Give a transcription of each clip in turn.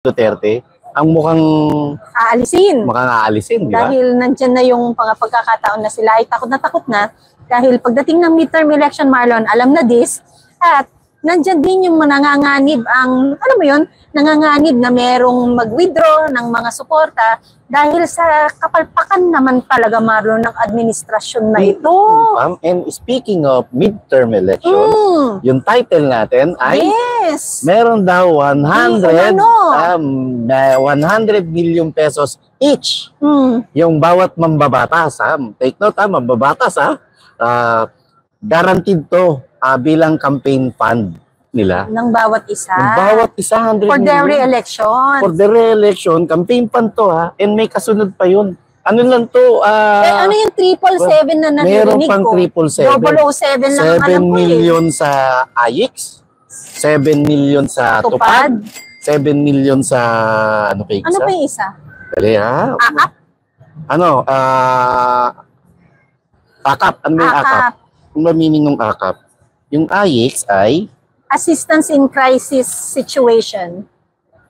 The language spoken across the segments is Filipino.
Duterte ang mukhang aalisin, di ba? Dahil nandyan na yung pagkakataon na sila ay takot na dahil pagdating ng midterm election, Marlon, alam na this, at nandyan din yung nanganganib ang, alam mo yun, nanganganib na merong mag-withdraw ng mga suporta dahil sa kapalpakan naman talaga, Marlon, ng administrasyon na ito. And speaking of midterm elections, yung title natin ay meron daw 100 million pesos each. Yung bawat mambabatas, take note, mambabatas, guaranteed to bilang campaign fund nila. Ng bawat isa. Ng bawat isa, 100 For their million. re-election. For the re-election, campaign fund to, and may kasunod pa yun. Ano lang to? Ano yung 777 na Meron narinig pang ko? 777. 007 lang 7 million sa AIX, 7 million sa Tupad, 7 million sa ano pa yung isa? Ano pa yung isa? Dali ha? AKAP? AKAP. Ano ba yung AKAP? Ano ba meaning ng AKAP? Yung AIX ay Assistance in Crisis Situation.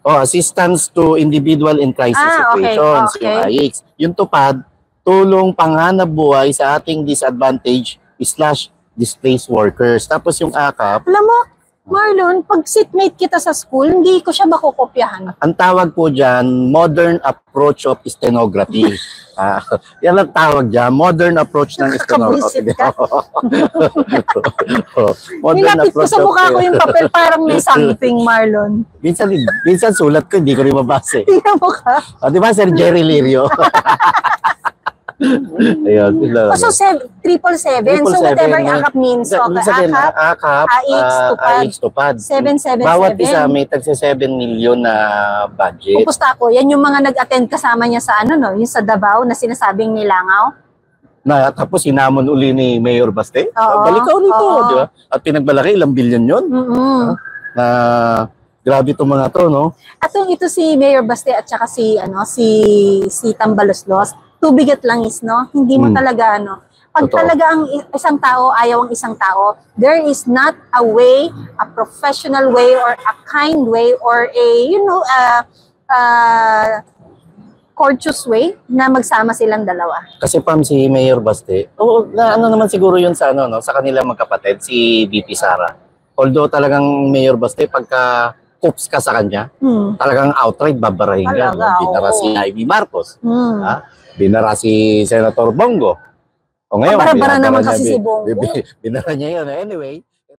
Assistance to individual in crisis situations. Okay. Yung AIX. Yung Tupad, tulong panghanap buhay sa ating disadvantage/displaced workers. Tapos yung AKAP, Alam mo, Marlon, pag seatmate kita sa school, hindi ko siya makukopyahan. ang tawag po dyan, modern approach of stenography. Yan ang tawag dyan, modern approach ng stenography. Nilapit ko sa mukha ko yung papel, parang may something, Marlon. Minsan sulat ko, hindi ko rin mabasa. Tingnan mo ka. Di ba, Sir Jerry Lirio? Ayun. So, 777. So, whatever AKAP means. AKAP, AIX, Tupad. 777. Bawat isa may tagsa 7 million na budget. Pupusta ko, yan yung mga nag-attend kasama niya sa yung sa Davao na sinasabing nilangaw. Tapos sinamon uli ni Mayor Baste. Balik ka ulit di ba? At pinagbalaki, ilang bilyon yun. Grabe itong mga to, no? At ito si Mayor Baste at saka si Tambaloslos, tubigat lang hindi mo talaga, pag talaga ang isang tao, ayaw ang isang tao, there is not a way, a professional way, or a kind way, or a, courteous way na magsama silang dalawa. Kasi si Mayor Baste, ano naman siguro yun sa, sa kanilang magkapatid, si VP Sara. Although talagang Mayor Baste, pagka coops ka sa kanya, talagang outright babarahin ka. Binara si Ivy Marcos. Binara si Senator Bongo. O ngayon, Bara naman kasi si Bongo. Binara niya yun. Anyway,